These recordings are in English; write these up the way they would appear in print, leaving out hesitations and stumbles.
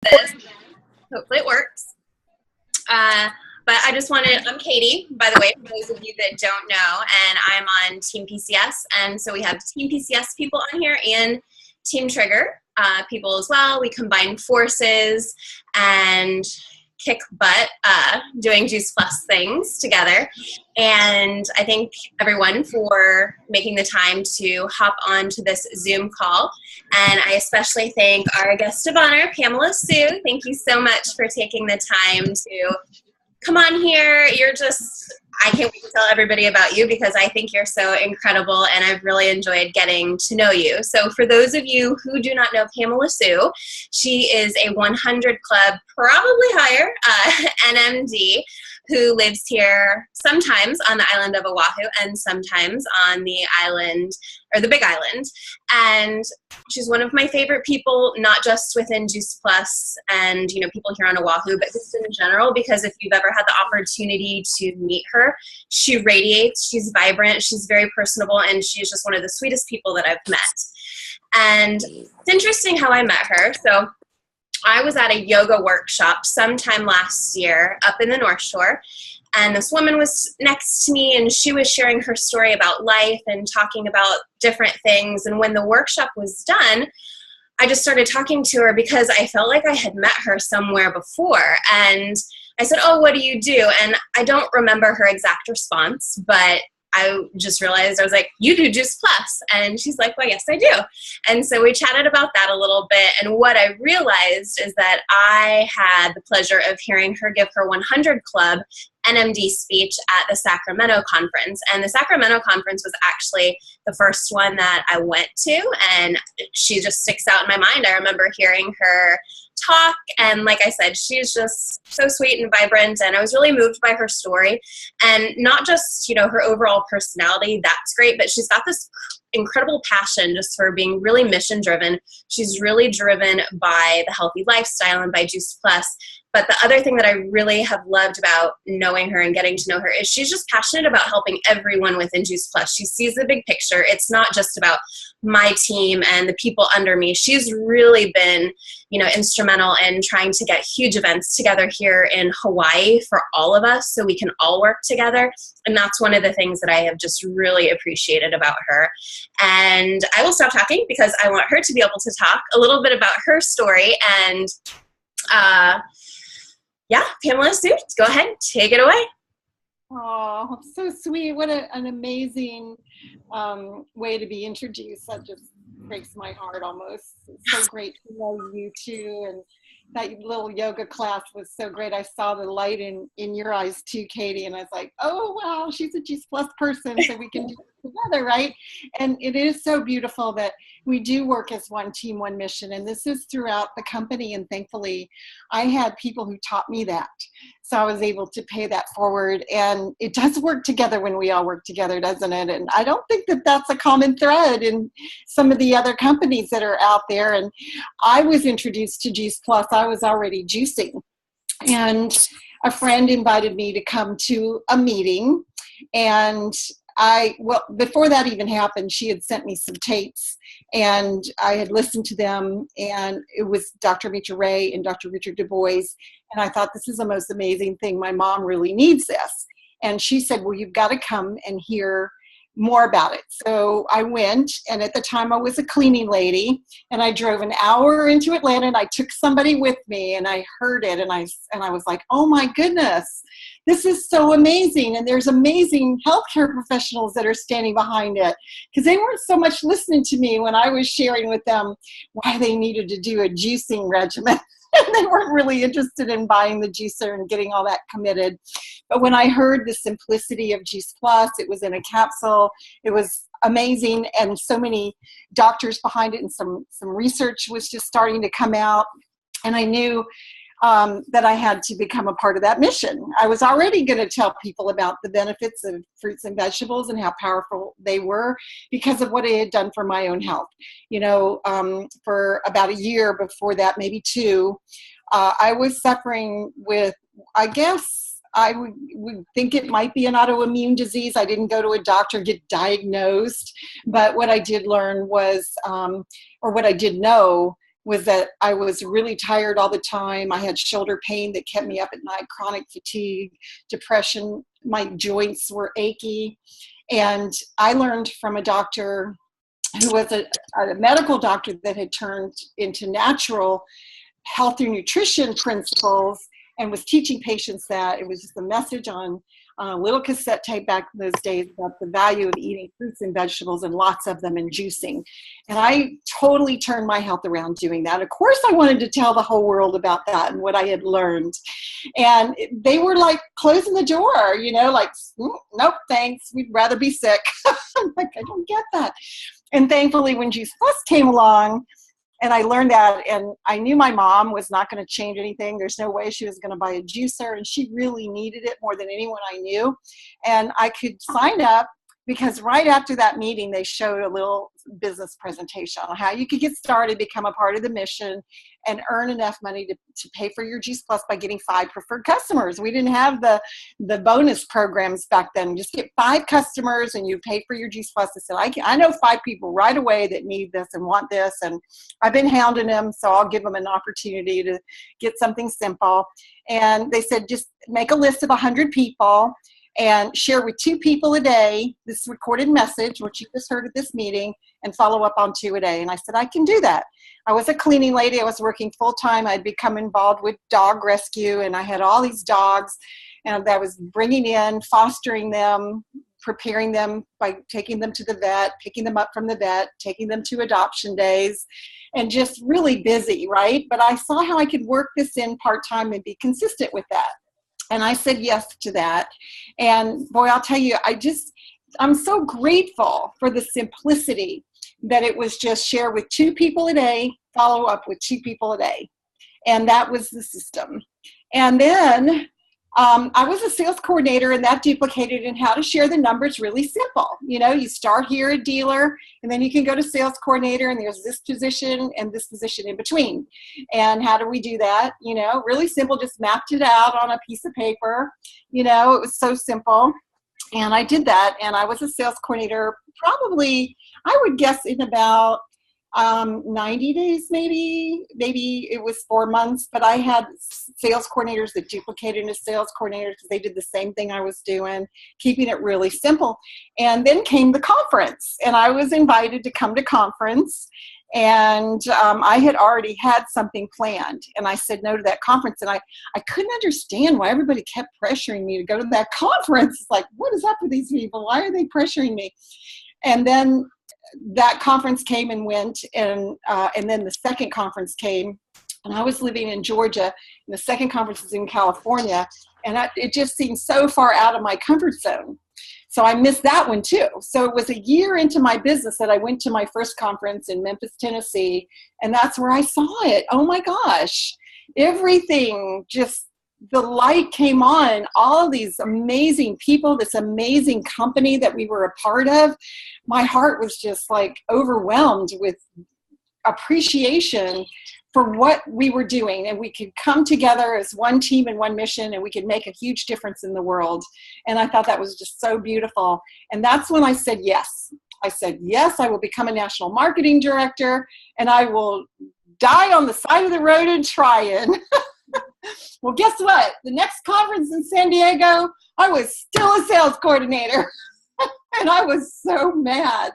this. Hopefully it works. But I'm Katie, by the way, for those of you that don't know, and I'm on Team PCS. And so we have Team PCS people on here and Team Trigger people as well. We combine forces and kick butt doing Juice Plus things together. And I thank everyone for making the time to hop on to this Zoom call. And I especially thank our guest of honor, Pamela Sue. Thank you so much for taking the time to come on here. I can't wait to tell everybody about you because I think you're so incredible and I've really enjoyed getting to know you. So for those of you who do not know Pamela Sue, she is a 100 Club, probably higher, NMD who lives here sometimes on the island of Oahu and sometimes on the island, or the Big Island. And she's one of my favorite people, not just within Juice Plus and, people here on Oahu, but just in general, because if you've ever had the opportunity to meet her, she radiates, she's vibrant, she's very personable, and she's just one of the sweetest people that I've met. And it's interesting how I met her. So I was at a yoga workshop sometime last year up in the North Shore, and this woman was next to me, and she was sharing her story about life and talking about different things. And when the workshop was done, I just started talking to her because I felt like I had met her somewhere before. And I said, "Oh, what do you do?" And I don't remember her exact response, but I just realized, I was like, "You do Juice Plus?" And she's like, "Well, yes, I do." And so we chatted about that a little bit. And what I realized is that I had the pleasure of hearing her give her 100 Club NMD speech at the Sacramento conference. And the Sacramento conference was actually the first one that I went to. And she just sticks out in my mind. I remember hearing her talk, and like I said, she's just so sweet and vibrant, and I was really moved by her story. And not just her overall personality, that's great, but she's got this incredible passion just for being really mission driven. She's really driven by the healthy lifestyle and by Juice Plus. But the other thing that I really have loved about knowing her and getting to know her is she's just passionate about helping everyone within Juice Plus. She sees the big picture. It's not just about my team and the people under me. She's really been, instrumental in trying to get huge events together here in Hawaii for all of us so we can all work together. And that's one of the things that I have just really appreciated about her. And I will stop talking because I want her to be able to talk a little bit about her story. And Pamela Sue, go ahead, take it away. Oh, so sweet. What an amazing way to be introduced. That just breaks my heart almost. It's so great to know you too. And that little yoga class was so great. I saw the light in your eyes too, Katie. And I was like, oh, wow, she's a Juice Plus person, so we can do it together, right? And it is so beautiful that we do work as one team, one mission. And this is throughout the company. And thankfully, I had people who taught me that. So I was able to pay that forward. And it does work together when we all work together, doesn't it? And I don't think that that's a common thread in some of the other companies that are out there. And I was introduced to Juice Plus. I was already juicing. And a friend invited me to come to a meeting. And before that even happened, she had sent me some tapes, and I had listened to them, and it was Dr. Mitra Ray and Dr. Richard Du Bois, and I thought, this is the most amazing thing. My mom really needs this. And she said, well, you've got to come and hear more about it. So I went, and at the time I was a cleaning lady, and I drove an hour into Atlanta, and I took somebody with me, and I heard it, and I was like, oh my goodness, this is so amazing. And there's amazing healthcare professionals that are standing behind it, because they weren't so much listening to me when I was sharing with them why they needed to do a juicing regimen. They weren't really interested in buying the juicer and getting all that committed. But when I heard the simplicity of Juice Plus, it was in a capsule, it was amazing, and so many doctors behind it, and some research was just starting to come out. And I knew that I had to become a part of that mission. I was already going to tell people about the benefits of fruits and vegetables and how powerful they were because of what it had done for my own health. For about a year before that, maybe two, I was suffering with, I guess I would think it might be an autoimmune disease. I didn't go to a doctor, get diagnosed, but what I did learn was, or what I did know was that I was really tired all the time. I had shoulder pain that kept me up at night, chronic fatigue, depression. My joints were achy. And I learned from a doctor who was a medical doctor that had turned into natural healthy nutrition principles and was teaching patients that. It was just a message on a little cassette tape back in those days about the value of eating fruits and vegetables and lots of them and juicing. And I totally turned my health around doing that. Of course, I wanted to tell the whole world about that and what I had learned. And they were like closing the door, you know, like, nope, thanks. We'd rather be sick. I'm like, I don't get that. And thankfully, when Juice Plus came along, and I learned that, and I knew my mom was not going to change anything. There's no way she was going to buy a juicer, and she really needed it more than anyone I knew. And I could sign up because right after that meeting, they showed a little business presentation on how you could get started, become a part of the mission, and earn enough money to pay for your Juice Plus by getting 5 preferred customers. We didn't have the bonus programs back then. Just get 5 customers and you pay for your Juice Plus. I said, I know 5 people right away that need this and want this, and I've been hounding them, so I'll give them an opportunity to get something simple. And they said, just make a list of 100 people and share with 2 people a day this recorded message, which you just heard at this meeting, and follow up on 2 a day. And I said, I can do that. I was a cleaning lady. I was working full time. I'd become involved with dog rescue, and I had all these dogs, and I was bringing in, fostering them, preparing them by taking them to the vet, picking them up from the vet, taking them to adoption days, and just really busy, right? But I saw how I could work this in part-time and be consistent with that. And I said yes to that. And boy, I'll tell you, I'm so grateful for the simplicity that it was just share with 2 people a day, follow up with 2 people a day. And that was the system. And then I was a sales coordinator, and that duplicated in how to share the numbers really simple. You know, you start here a dealer, and then you can go to sales coordinator, and there's this position and this position in between. And how do we do that? You know, really simple, just mapped it out on a piece of paper. You know, it was so simple. And I did that, and I was a sales coordinator probably, I would guess, in about 90 days, maybe it was 4 months, but I had sales coordinators that duplicated into sales coordinators because they did the same thing I was doing, keeping it really simple. And then came the conference, and I was invited to come to conference, and I had already had something planned, and I said no to that conference, and I couldn't understand why everybody kept pressuring me to go to that conference. It's like, what is up with these people? Why are they pressuring me? And then that conference came and went, and then the second conference came, and I was living in Georgia, and the second conference was in California, and it just seemed so far out of my comfort zone. So I missed that one too. So it was a year into my business that I went to my first conference in Memphis, Tennessee, and that's where I saw it. Oh my gosh, everything just, the light came on, all of these amazing people, this amazing company that we were a part of. My heart was just like overwhelmed with appreciation for what we were doing, and we could come together as one team and one mission, and we could make a huge difference in the world. And I thought that was just so beautiful. And that's when I said yes. I said, yes, I will become a national marketing director, and I will die on the side of the road and trying. Well, guess what? The next conference in San Diego, I was still a sales coordinator. And I was so mad.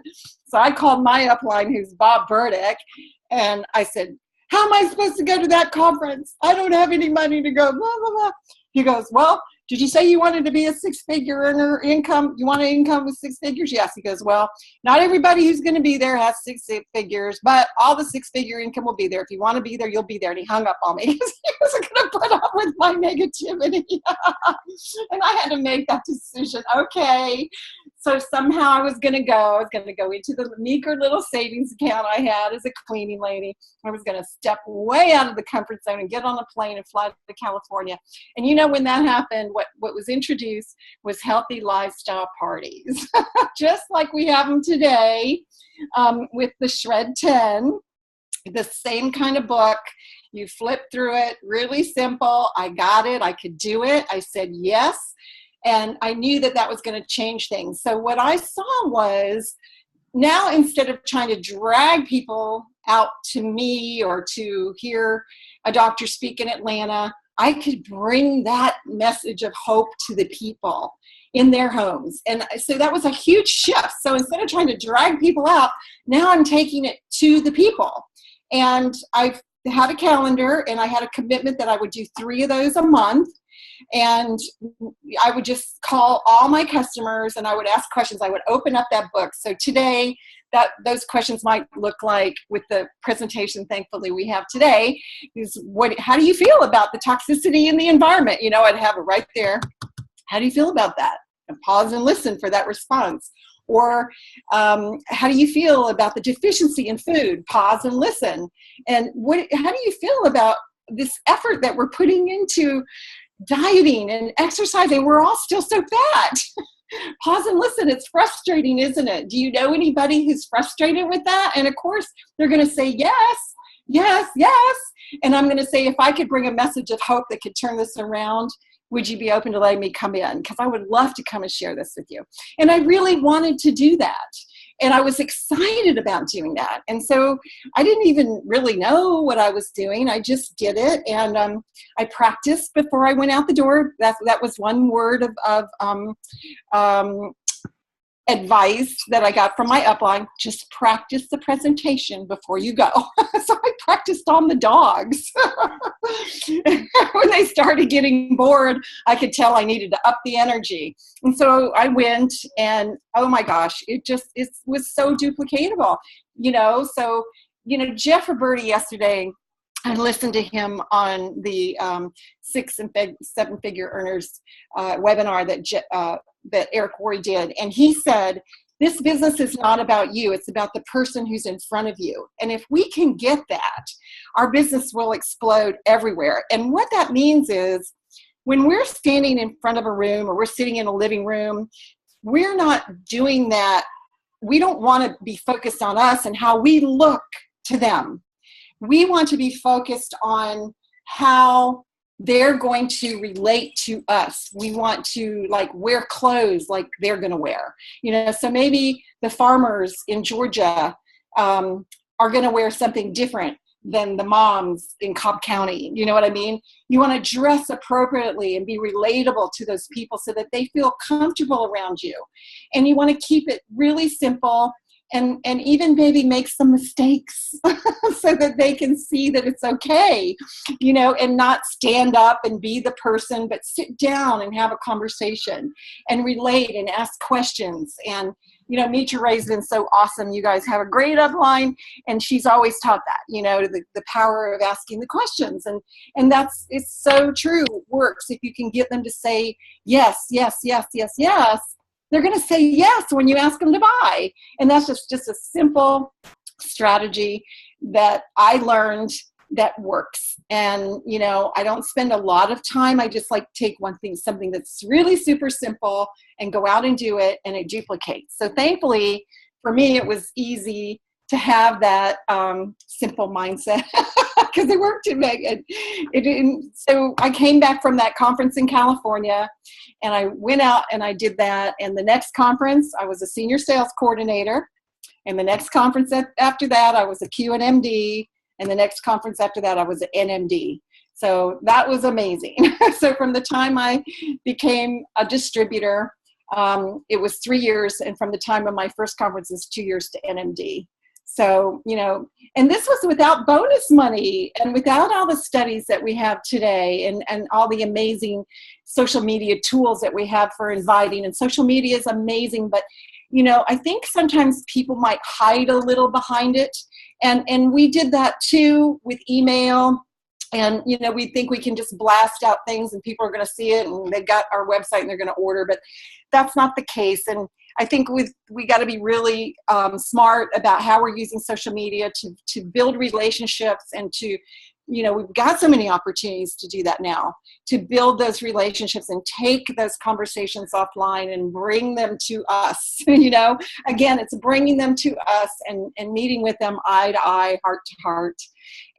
So I called my upline, who's Bob Burdick, and I said, how am I supposed to go to that conference? I don't have any money to go, blah, blah, blah. He goes, well, did you say you wanted to be a 6-figure earner income? You want an income with 6 figures? Yes. He goes, well, not everybody who's going to be there has 6 figures, but all the 6-figure income will be there. If you want to be there, you'll be there. And he hung up on me because he wasn't going to put up with my negativity. And I had to make that decision. Okay. So somehow I was going to go. I was going to go into the meager little savings account I had as a cleaning lady. I was going to step way out of the comfort zone and get on a plane and fly to California. And you know, when that happened, what was introduced was healthy lifestyle parties, just like we have them today, with the Shred 10, the same kind of book. You flip through it, really simple. I got it. I could do it. I said yes. And I knew that that was going to change things. So what I saw was, now instead of trying to drag people out to me or to hear a doctor speak in Atlanta, I could bring that message of hope to the people in their homes. And so that was a huge shift. So instead of trying to drag people out, now I'm taking it to the people. And I've had a calendar, and I had a commitment that I would do 3 of those a month. And I would just call all my customers and I would ask questions. I would open up that book. So today, those questions might look like, with the presentation thankfully we have today, is how do you feel about the toxicity in the environment? You know, I'd have it right there. How do you feel about that? And pause and listen for that response. Or how do you feel about the deficiency in food? Pause and listen. And how do you feel about this effort that we're putting into dieting and exercising? We're all still so fat. Pause and listen. It's frustrating, isn't it? Do you know anybody who's frustrated with that? And of course, they're going to say yes, yes, yes. And I'm going to say, if I could bring a message of hope that could turn this around, would you be open to letting me come in? Because I would love to come and share this with you. And I really wanted to do that. And I was excited about doing that. And so I didn't even really know what I was doing. I just did it. And I practiced before I went out the door. That was one word of advice that I got from my upline. Just practice the presentation before you go. So I practiced on the dogs. When they started getting bored, I could tell I needed to up the energy. And so I went, and oh my gosh, it was so duplicatable, you know. So, you know, Jeff Roberti yesterday, I listened to him on the 6 and 7 figure earners webinar that Eric Worre did. And he said, this business is not about you. It's about the person who's in front of you. And if we can get that, our business will explode everywhere. And what that means is, when we're standing in front of a room or we're sitting in a living room, we're not doing that. We don't want to be focused on us and how we look to them. We want to be focused on how they're going to relate to us. We want to wear clothes like they're going to wear, you know. So maybe the farmers in Georgia are going to wear something different than the moms in Cobb County. You know what I mean? You want to dress appropriately and be relatable to those people so that they feel comfortable around you. And you want to keep it really simple, and even maybe make some mistakes so that they can see that it's okay, you know, and not stand up and be the person, but sit down and have a conversation and relate and ask questions. And, you know, Mitra Ray's been so awesome. You guys have a great upline, and she's always taught that, you know, the power of asking the questions. And it's so true. It works. If you can get them to say yes, yes, yes, yes, yes, they're going to say yes when you ask them to buy. And that's just a simple strategy that I learned that works. And, you know, I don't spend a lot of time. I just take something that's really super simple, and go out and do it, and it duplicates. So thankfully for me, it was easy to have that simple mindset because it worked to make it. So I came back from that conference in California, and I went out and I did that. And the next conference, I was a senior sales coordinator. And the next conference after that, I was a QNMD. And the next conference after that, I was an NMD. So that was amazing. So from the time I became a distributor, it was 3 years. And from the time of my first conference, it was 2 years to NMD. So, you know, and this was without bonus money and without all the studies that we have today, and all the amazing social media tools that we have for inviting. And social media is amazing, but, you know, I think sometimes people might hide a little behind it. And we did that too with email. And, you know, we think we can just blast out things and people are going to see it and they got our website and they're going to order, but that's not the case. And I think we got to be really smart about how we're using social media to build relationships, and to, you know, we've got so many opportunities to do that now, to build those relationships and take those conversations offline and bring them to us. You know, again, it's bringing them to us and meeting with them eye to eye, heart to heart.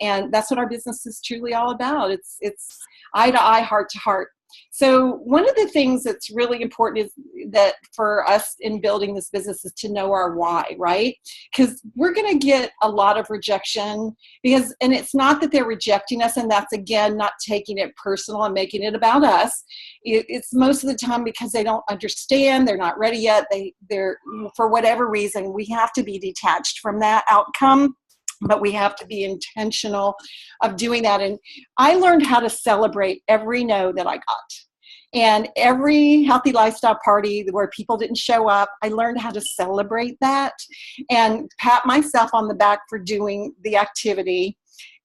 And that's what our business is truly all about. It's eye to eye, heart to heart. So one of the things that's really important is that for us in building this business is to know our why, right? Because we're going to get a lot of rejection and it's not that they're rejecting us, and that's, again, not taking it personal and making it about us. It's most of the time because they don't understand, they're not ready yet, they're for whatever reason. We have to be detached from that outcome, but we have to be intentional of doing that. And I learned how to celebrate every no that I got. And every healthy lifestyle party where people didn't show up, I learned how to celebrate that and pat myself on the back for doing the activity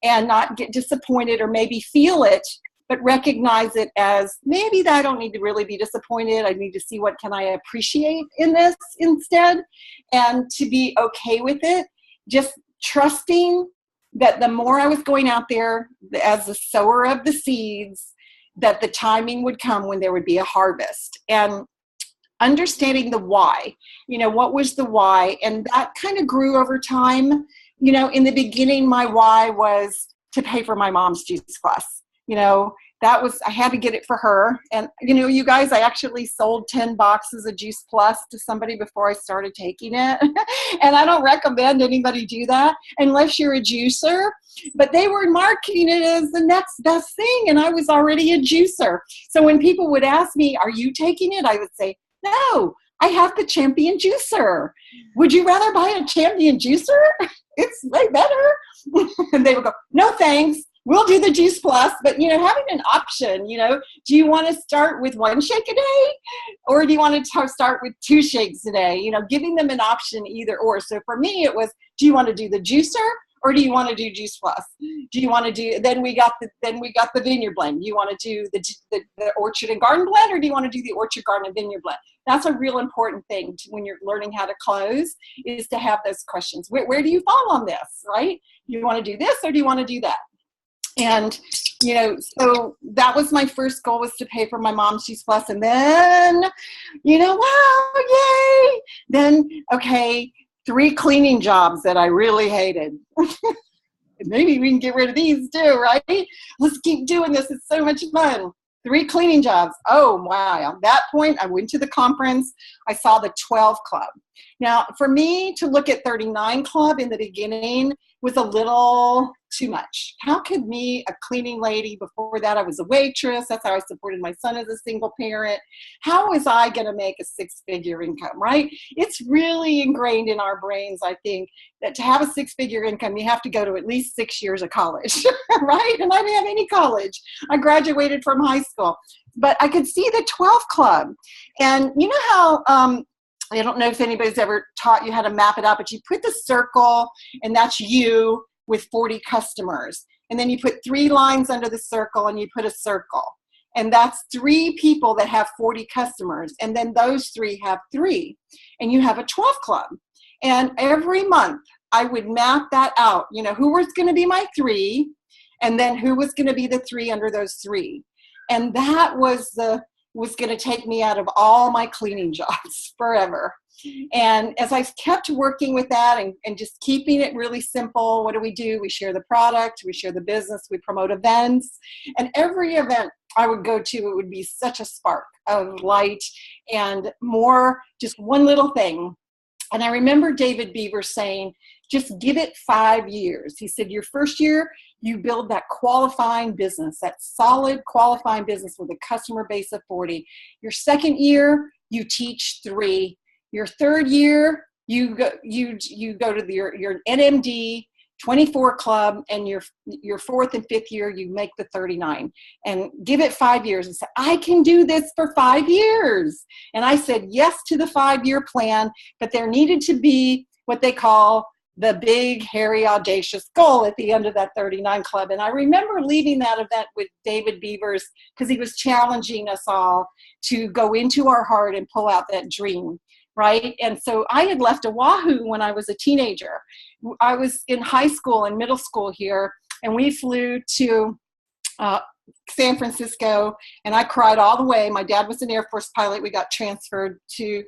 and not get disappointed or maybe feel it, but recognize it as maybe that I don't need to really be disappointed. I need to see what can I appreciate in this instead, and to be okay with it. Just trusting that the more I was going out there as the sower of the seeds, that the timing would come when there would be a harvest. And understanding the why, what was the why? And that kind of grew over time. In the beginning, my why was to pay for my mom's juice class. I had to get it for her. And, you guys, I actually sold 10 boxes of Juice Plus to somebody before I started taking it. And I don't recommend anybody do that unless you're a juicer. But they were marketing it as the next best thing. And I was already a juicer. So when people would ask me, are you taking it? I would say, no, I have the Champion Juicer. Would you rather buy a Champion Juicer? It's way better. And they would go, no, thanks. We'll do the Juice Plus, but, having an option, do you want to start with 1 shake a day, or do you want to start with 2 shakes a day? Giving them an option either or. So for me, it was, do you want to do the juicer, or do you want to do Juice Plus? Do you want to do, then we got the Vineyard Blend. Do you want to do the Orchard and Garden Blend, or do you want to do the Orchard, Garden, and Vineyard Blend? That's a real important thing when you're learning how to close, is to have those questions. Where do you fall on this, right? You want to do this, or do you want to do that? And, so that was my first goal, was to pay for my mom's Juice Plus. And then, wow, yay. Then, okay, 3 cleaning jobs that I really hated. Maybe we can get rid of these too, right? Let's keep doing this. It's so much fun. 3 cleaning jobs. Oh, wow. At that point, I went to the conference. I saw the 12 Club. Now, for me to look at 39 Club in the beginning was a little too much. How could me, a cleaning lady, before that I was a waitress, that's how I supported my son as a single parent, how was I going to make a 6-figure income, right? It's really ingrained in our brains, I think, that to have a 6-figure income, you have to go to at least 6 years of college, right? And I didn't have any college. I graduated from high school. But I could see the 12 Club. And you know how, I don't know if anybody's ever taught you how to map it out, but you put the circle, and that's you with 40 customers. And then you put 3 lines under the circle, and you put a circle. And that's 3 people that have 40 customers. And then those 3 have 3. And you have a 12 Club. And every month I would map that out, who was going to be my 3, and then who was going to be the 3 under those 3. And that was going to take me out of all my cleaning jobs forever. And as I kept working with that and just keeping it really simple, what do? We share the product, we share the business, we promote events. And every event I would go to, it would be such a spark of light and more, just one little thing. And I remember David Beaver saying, just give it 5 years. He said, your first year, you build that qualifying business, that solid qualifying business with a customer base of 40. Your second year, you teach 3. Your third year, you go to your NMD 24 Club, and your 4th and 5th year, you make the 39. And give it 5 years and say, I can do this for 5 years. And I said yes to the 5-year plan, but there needed to be what they call the big, hairy, audacious goal at the end of that 39 Club. And I remember leaving that event with David Beavers because he was challenging us all to go into our heart and pull out that dream, right? And so I had left Oahu when I was a teenager. I was in high school and middle school here, and we flew to San Francisco, and I cried all the way. My dad was an Air Force pilot. We got transferred to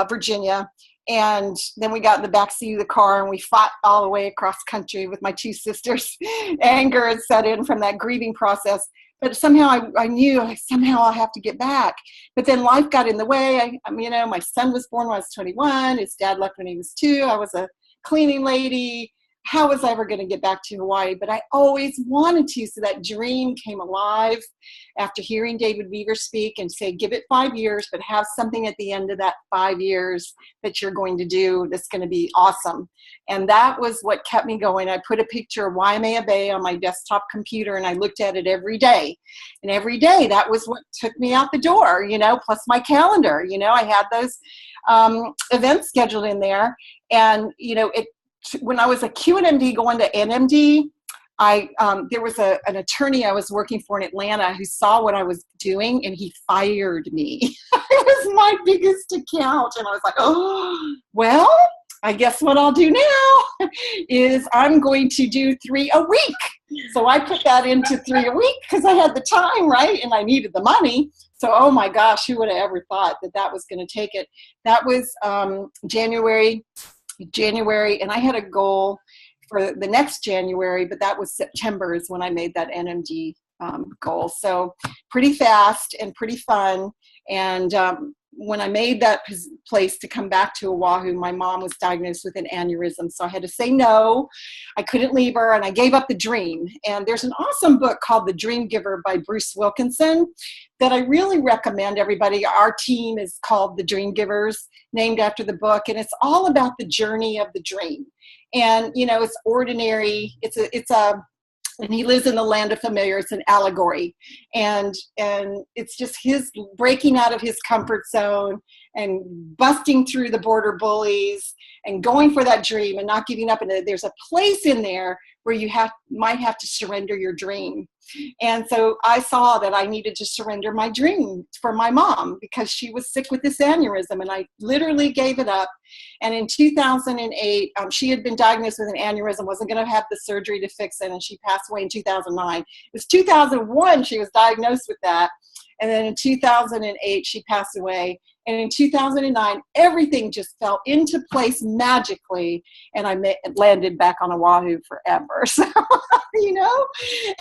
Virginia. And then we got in the backseat of the car, and we fought all the way across country with my 2 sisters. Anger had set in from that grieving process. but somehow I knew somehow I'll have to get back. But then life got in the way. My son was born when I was 21. His dad left when he was 2. I was a cleaning lady. How was I ever going to get back to Hawaii? But I always wanted to. So that dream came alive after hearing David Weaver speak and say, give it 5 years, but have something at the end of that 5 years that you're going to do that's going to be awesome. And that was what kept me going. I put a picture of Waimea Bay on my desktop computer, and I looked at it every day. And every day, that was what took me out the door, plus my calendar. I had those events scheduled in there. And, when I was a QNMD going to NMD, there was an attorney I was working for in Atlanta who saw what I was doing, and he fired me. It was my biggest account. And I was like, oh, well, I guess what I'll do now is I'm going to do 3 a week. So I put that into 3 a week because I had the time, right? And I needed the money. So, oh my gosh, who would have ever thought that was going to take it? That was January, and I had a goal for the next January, but that was September is when I made that NMD goal. So pretty fast and pretty fun. And when I made that place to come back to Oahu, my mom was diagnosed with an aneurysm. So I had to say no. I couldn't leave her, and I gave up the dream. And there's an awesome book called The Dream Giver by Bruce Wilkinson that I really recommend everybody. Our team is called The Dream Givers, named after the book. And it's all about the journey of the dream. And, it's ordinary. And he lives in the land of familiar. It's an allegory. And it's just his breaking out of his comfort zone and busting through the border bullies and going for that dream and not giving up. And there's a place in there where you might have to surrender your dream. And so I saw that I needed to surrender my dream for my mom because she was sick with this aneurysm, and I literally gave it up. And in 2008, she had been diagnosed with an aneurysm, wasn't going to have the surgery to fix it, and she passed away in 2009. It was 2001 she was diagnosed with that. And then in 2008, she passed away. And in 2009, everything just fell into place magically, and I landed back on Oahu forever. So,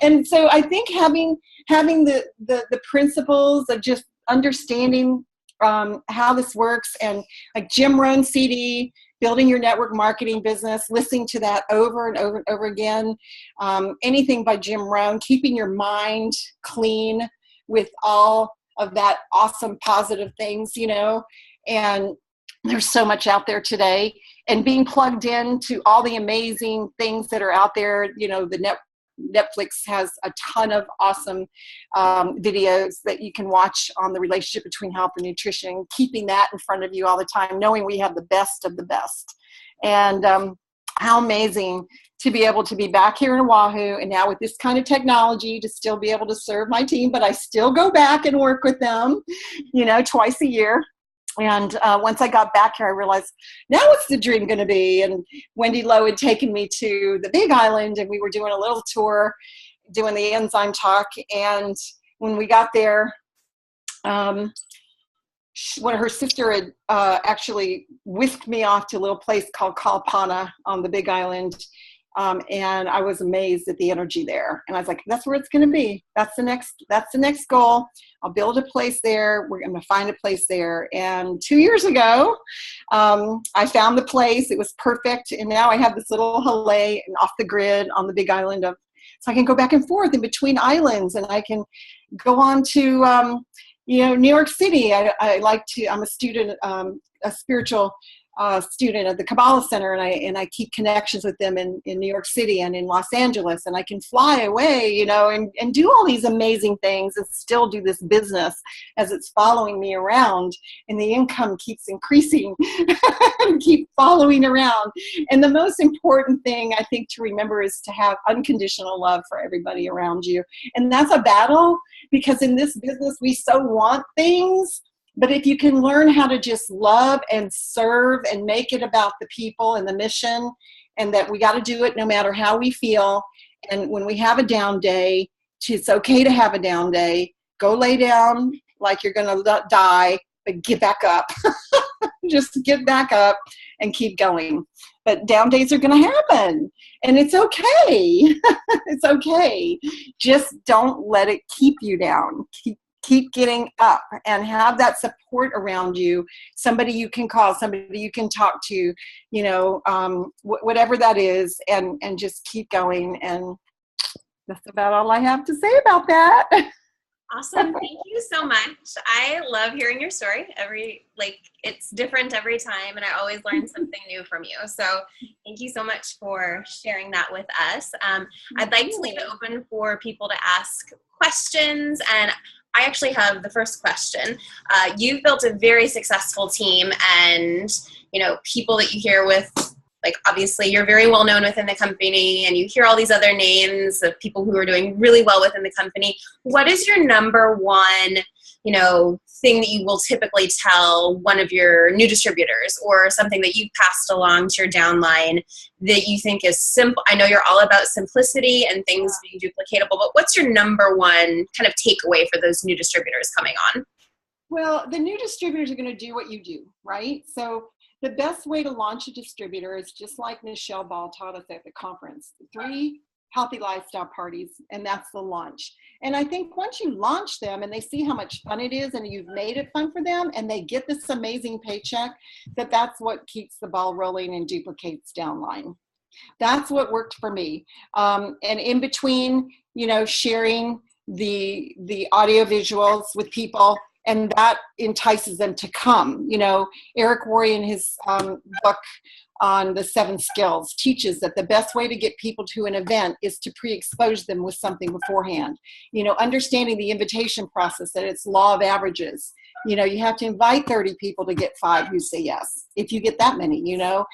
and so I think having the principles of just understanding how this works, and like Jim Rohn's CD, Building Your Network Marketing Business, listening to that over and over and over again, anything by Jim Rohn, keeping your mind clean with all of that awesome positive things, and there's so much out there today, and being plugged in to all the amazing things that are out there. Netflix has a ton of awesome videos that you can watch on the relationship between health and nutrition, keeping that in front of you all the time, knowing we have the best of the best. And how amazing to be able to be back here in Oahu, and now with this kind of technology to still be able to serve my team, but I still go back and work with them, twice a year. And once I got back here, I realized, now what's the dream going to be? And Wendy Lowe had taken me to the Big Island, and we were doing a little tour, doing the enzyme talk. And when we got there, her sister had actually whisked me off to a little place called Kalpana on the Big Island. And I was amazed at the energy there. And I was like, that's where it's going to be. That's the next goal. I'll build a place there. I'm going to find a place there. And 2 years ago, I found the place. It was perfect. And now I have this little chalet and off the grid on the Big Island so I can go back and forth in between islands, and I can go on to, New York City. I'm a student, a spiritual student at the Kabbalah Center, and I keep connections with them in New York City and in Los Angeles, and I can fly away, and do all these amazing things and still do this business as it's following me around, and the income keeps increasing and keep following around. And the most important thing I think to remember is to have unconditional love for everybody around you. And that's a battle, because in this business we so want things. But if you can learn how to just love and serve and make it about the people and the mission, and that we got to do it no matter how we feel. And when we have a down day, it's okay to have a down day. Go lay down like you're going to die, but get back up. just get back up and keep going. But down days are going to happen, and it's okay. It's okay. Just don't let it keep you down. Keep getting up and have that support around you, somebody you can call, somebody you can talk to, you know, whatever that is, and just keep going. And that's about all I have to say about that. Awesome. Thank you so much. I love hearing your story. It's different every time, and I always learn something new from you. So thank you so much for sharing that with us. I'd like to leave it open for people to ask questions, and I actually have the first question. You've built a very successful team, and, you know, people that you hear with, like, obviously you're very well known within the company, and you hear all these other names of people who are doing really well within the company. What is your number one, you know, thing that you will typically tell one of your new distributors, or something that you've passed along to your downline that you think is simple? I know you're all about simplicity and things being duplicatable, but what's your number one kind of takeaway for those new distributors coming on? Well, the new distributors are going to do what you do, right? So the best way to launch a distributor is just like Michelle Ball taught us at the conference, 3 healthy lifestyle parties, and that's the launch. And I think once you launch them and they see how much fun it is and you've made it fun for them and they get this amazing paycheck, that's what keeps the ball rolling and duplicates downline. That's what worked for me. And in between, you know, sharing the audio visuals with people, and that entices them to come. You know, Eric Worre in his book on the 7 skills teaches that the best way to get people to an event is to pre-expose them with something beforehand. You know, understanding the invitation process, that it's law of averages. You know, you have to invite 30 people to get 5 who say yes. If you get that many, you know,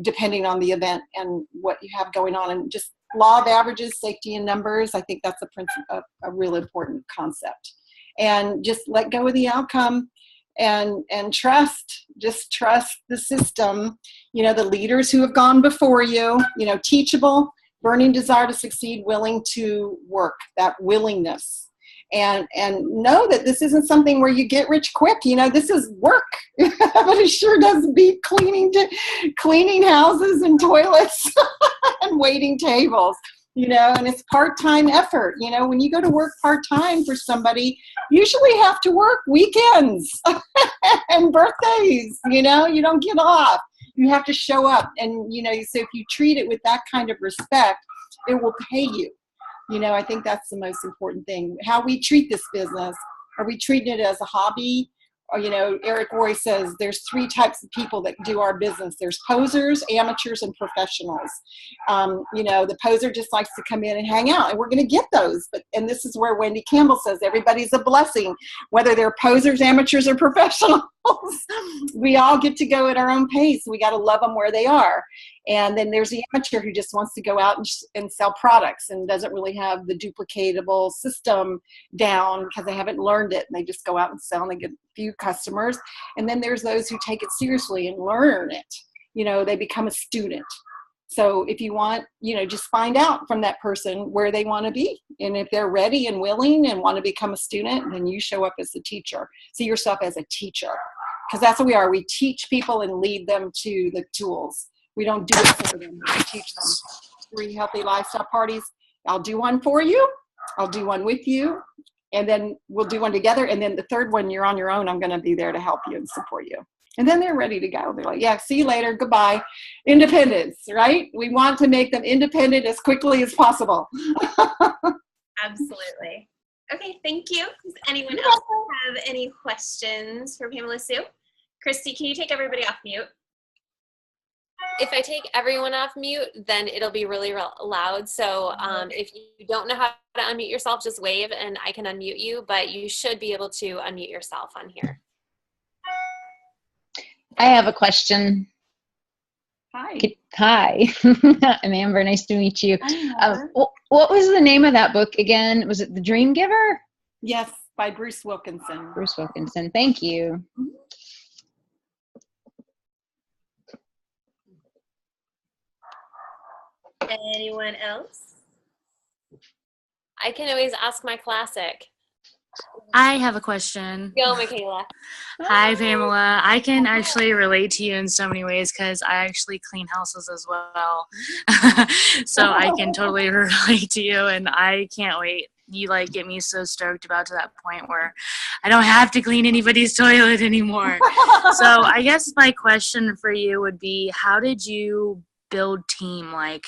depending on the event and what you have going on, and just law of averages, safety in numbers. I think that's a real important concept. And just let go of the outcome and just trust the system, you know, the leaders who have gone before you, you know, teachable, burning desire to succeed, willing to work, that willingness. And know that this isn't something where you get rich quick. You know, this is work, but it sure does beat cleaning houses and toilets and waiting tables. You know, and it's part-time effort. You know, when you go to work part-time for somebody, you usually have to work weekends and birthdays. You know, you don't get off. You have to show up. And, you know, so if you treat it with that kind of respect, it will pay you. You know, I think that's the most important thing. How we treat this business. Are we treating it as a hobby? Or, you know, Eric Worre says there's 3 types of people that do our business. There's posers, amateurs, and professionals. You know, the poser just likes to come in and hang out, and we're going to get those. And this is where Wendy Campbell says everybody's a blessing, whether they're posers, amateurs, or professionals. We all get to go at our own pace. We got to love them where they are. And then there's the amateur who just wants to go out and sell products and doesn't really have the duplicatable system down because they haven't learned it. And they just go out and sell and they get a few customers. And then there's those who take it seriously and learn it. You know, they become a student. So if you want, you know, just find out from that person where they want to be. And if they're ready and willing and want to become a student, then you show up as a teacher. See yourself as a teacher, because that's what we are. We teach people and lead them to the tools. We don't do it for them. We teach them. 3 healthy lifestyle parties. I'll do one for you. I'll do one with you. And then we'll do one together. And then the 3rd one, you're on your own. I'm going to be there to help you and support you. And then they're ready to go. They're like, yeah, see you later. Goodbye. Independence, right? We want to make them independent as quickly as possible. Absolutely. Okay, thank you. Does anyone else have any questions for Pamela Sue? Christy, can you take everybody off mute? If I take everyone off mute, then it'll be really loud. So if you don't know how to unmute yourself, just wave and I can unmute you, but you should be able to unmute yourself on here. I have a question. Hi. Hi, I'm Amber. Nice to meet you. Hi, What was the name of that book again? Was it The Dream Giver? yes, by Bruce Wilkinson. Bruce Wilkinson. Thank you. Anyone else? I can always ask my classic. I have a question. Go, Michaela. Hi, Pamela. I can actually relate to you in so many ways because I actually clean houses as well. So I can totally relate to you, and I can't wait. You like get me so stoked about to that point where I don't have to clean anybody's toilet anymore. So I guess my question for you would be, how did you build team? Like,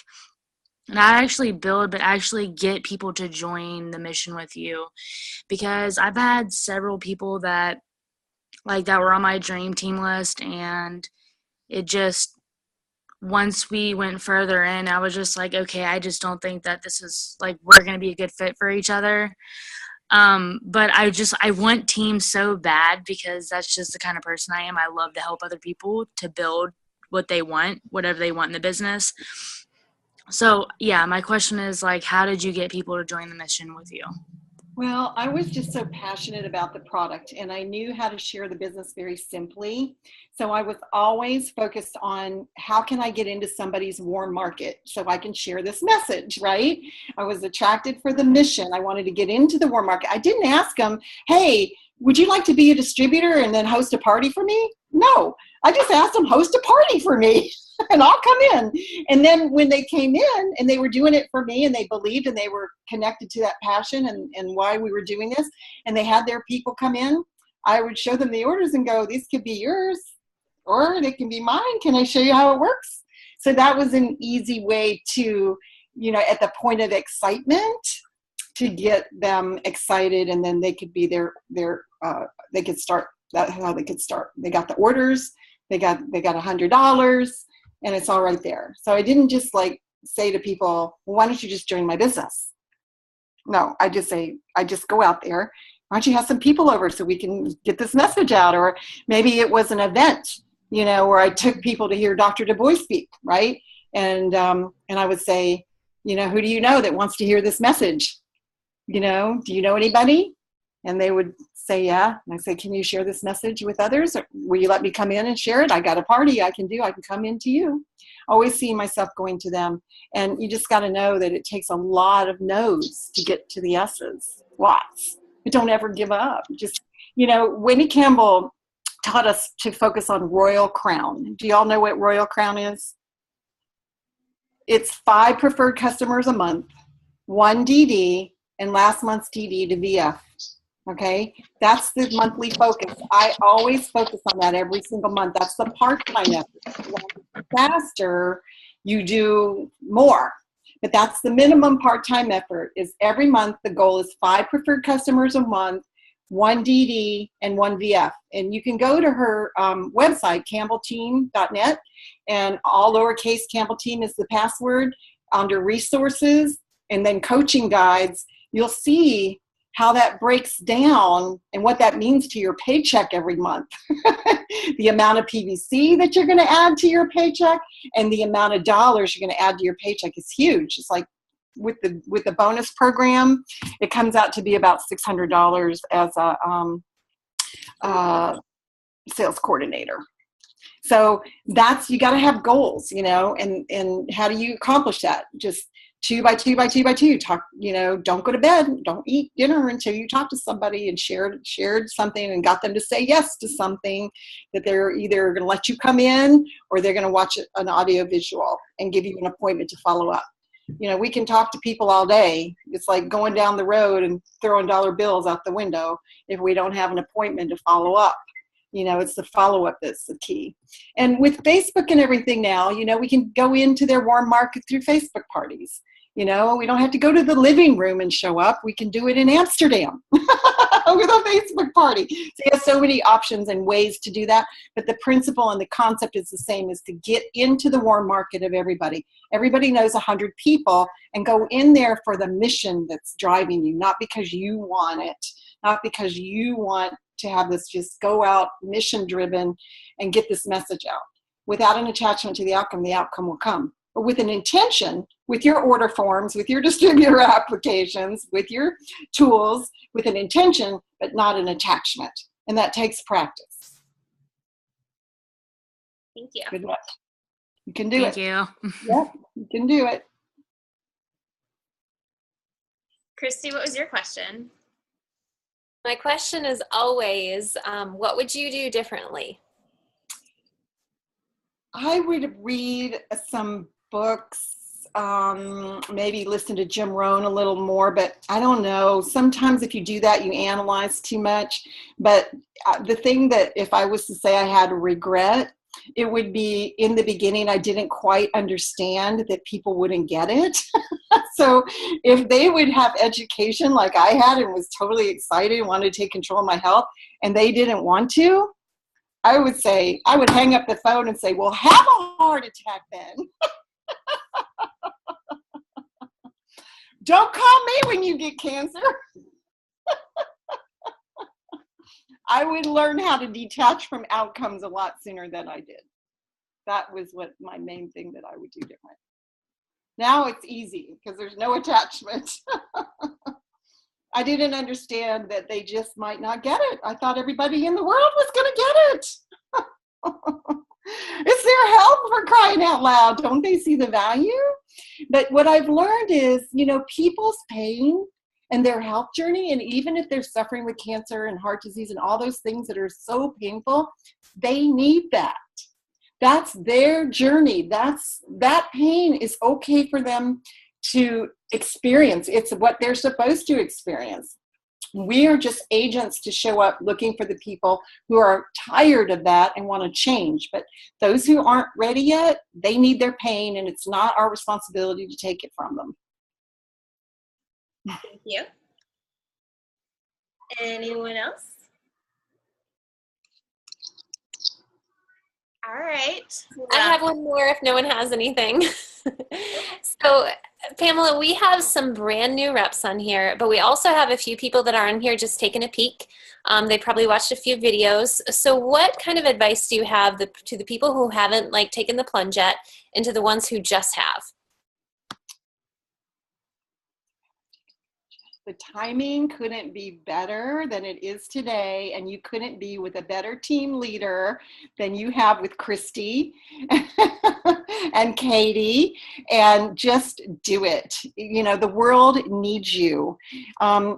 not actually build, but actually get people to join the mission with you, because I've had several people that were on my dream team list, and it just, once we went further in, I was just like, okay, I just don't think that this is like we're going to be a good fit for each other. But I want teams so bad because that's just the kind of person I am. I love to help other people to build what they want, whatever they want in the business. So yeah, my question is like, how did you get people to join the mission with you? Well, I was just so passionate about the product, and I knew how to share the business very simply. So I was always focused on how can I get into somebody's warm market so I can share this message, right? I was attracted for the mission. I wanted to get into the warm market. I didn't ask them, hey, would you like to be a distributor and then host a party for me? No, I just asked them, host a party for me. And I'll come in. And then when they came in and they were doing it for me and they believed and they were connected to that passion and why we were doing this, and they had their people come in, I would show them the orders and go, these could be yours or they can be mine. Can I show you how it works? So that was an easy way to, at the point of excitement, to get them excited, and then they could be they could start. That's how they could start. They got the orders, they got $100, and it's all right there. So I didn't just like say to people, well, why don't you just join my business? No, I just go out there. Why don't you have some people over so we can get this message out? Or maybe it was an event, where I took people to hear Dr. Du Bois speak, right? And I would say, who do you know that wants to hear this message? Do you know anybody? And they would say, yeah. And I say, can you share this message with others? Or will you let me come in and share it? I got a party I can come into you. Always see myself going to them. And you just got to know that it takes a lot of no's to get to the yeses. Lots. But don't ever give up. Just, Winnie Campbell taught us to focus on Royal Crown. Do y'all know what Royal Crown is? It's 5 preferred customers a month, 1 DD, and last month's DD to VF. Okay, that's the monthly focus. I always focus on that every single month. That's the part-time effort. Faster, you do more. But that's the minimum part-time effort, is every month the goal is 5 preferred customers a month, 1 DD, and 1 VF. And you can go to her website, campbellteam.net, and all lowercase Campbell Team is the password. Under resources and then coaching guides, you'll see how that breaks down and what that means to your paycheck every month. The amount of PVC that you're going to add to your paycheck and the amount of dollars you're going to add to your paycheck is huge. It's like with the bonus program, it comes out to be about $600 as a sales coordinator. So you got to have goals, and how do you accomplish that? Just 2 by 2 by 2 by 2. Talk, don't go to bed. Don't eat dinner until you talk to somebody and shared something and got them to say yes to something that they're either going to let you come in or they're going to watch an audio visual and give you an appointment to follow up. We can talk to people all day. It's like going down the road and throwing dollar bills out the window if we don't have an appointment to follow up. It's the follow-up that's the key. And with Facebook and everything now, we can go into their warm market through Facebook parties. We don't have to go to the living room and show up. We can do it in Amsterdam with a Facebook party. So you have so many options and ways to do that. But the principle and the concept is the same, is to get into the warm market of everybody. Everybody knows 100 people, and go in there for the mission that's driving you, not because you want it, not because you want to have this just go out mission driven and get this message out. Without an attachment to the outcome will come. But with an intention, with your order forms, with your distributor applications, with your tools, with an intention, but not an attachment. And that takes practice. Thank you. Good luck. You can do it. Thank you. Yep, you can do it. Christy, what was your question? My question is always, what would you do differently? I would read some books, maybe listen to Jim Rohn a little more, but I don't know. Sometimes if you do that, you analyze too much. But the thing that if I was to say I had a regret, it would be in the beginning, I didn't quite understand that people wouldn't get it. So if they would have education like I had and was totally excited and wanted to take control of my health, and they didn't want to, I would say, I would hang up the phone and say, well, have a heart attack then. Don't call me when you get cancer. I would learn how to detach from outcomes a lot sooner than I did. That was what my main thing that I would do different. Now it's easy because there's no attachment. I didn't understand that they just might not get it. I thought everybody in the world was going to get it. It's their health, for crying out loud. Don't they see the value? But what I've learned is, people's pain and their health journey, and even if they're suffering with cancer and heart disease and all those things that are so painful, they need that. That's their journey. That pain is okay for them to experience. It's what they're supposed to experience. We are just agents to show up looking for the people who are tired of that and want to change. But those who aren't ready yet, they need their pain, and it's not our responsibility to take it from them. Thank you. Anyone else? All right. I have one more if no one has anything. So, Pamela, we have some brand new reps on here, but we also have a few people that are on here just taking a peek. They probably watched a few videos. So what kind of advice do you have to the people who haven't taken the plunge yet and to the ones who just have? The timing couldn't be better than it is today, and you couldn't be with a better team leader than you have with Christy and Katie, and just do it. The world needs you.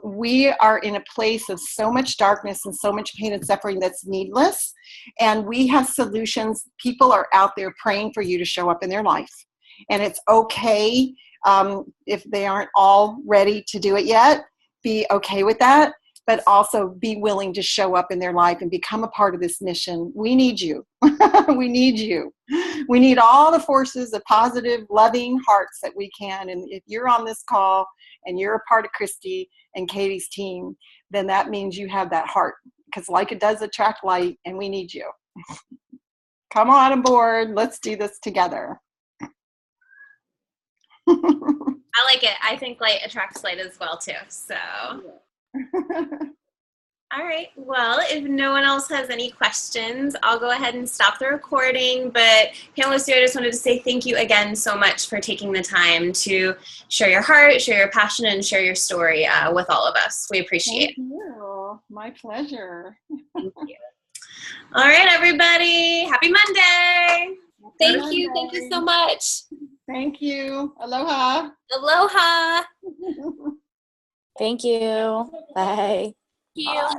We are in a place of so much darkness and so much pain and suffering that's needless, and we have solutions. People are out there praying for you to show up in their life, and it's okay. If they aren't all ready to do it yet, be okay with that, but also be willing to show up in their life and become a part of this mission. We need you. We need you. We need all the forces of positive, loving hearts that we can. And if you're on this call and you're a part of Christy and Katie's team, then that means you have that heart, because like it does attract light, and we need you. Come on aboard. Let's do this together. I like it. I think light attracts light as well too. So, all right. Well, if no one else has any questions, I'll go ahead and stop the recording. But Pamela, Sue, I just wanted to say thank you again so much for taking the time to share your heart, share your passion, and share your story with all of us. We appreciate it. Thank you. My pleasure. Thank you. All right, everybody. Happy Monday. Thank you. Thank you so much. Thank you. Aloha. Aloha. Thank you. Bye. Thank you.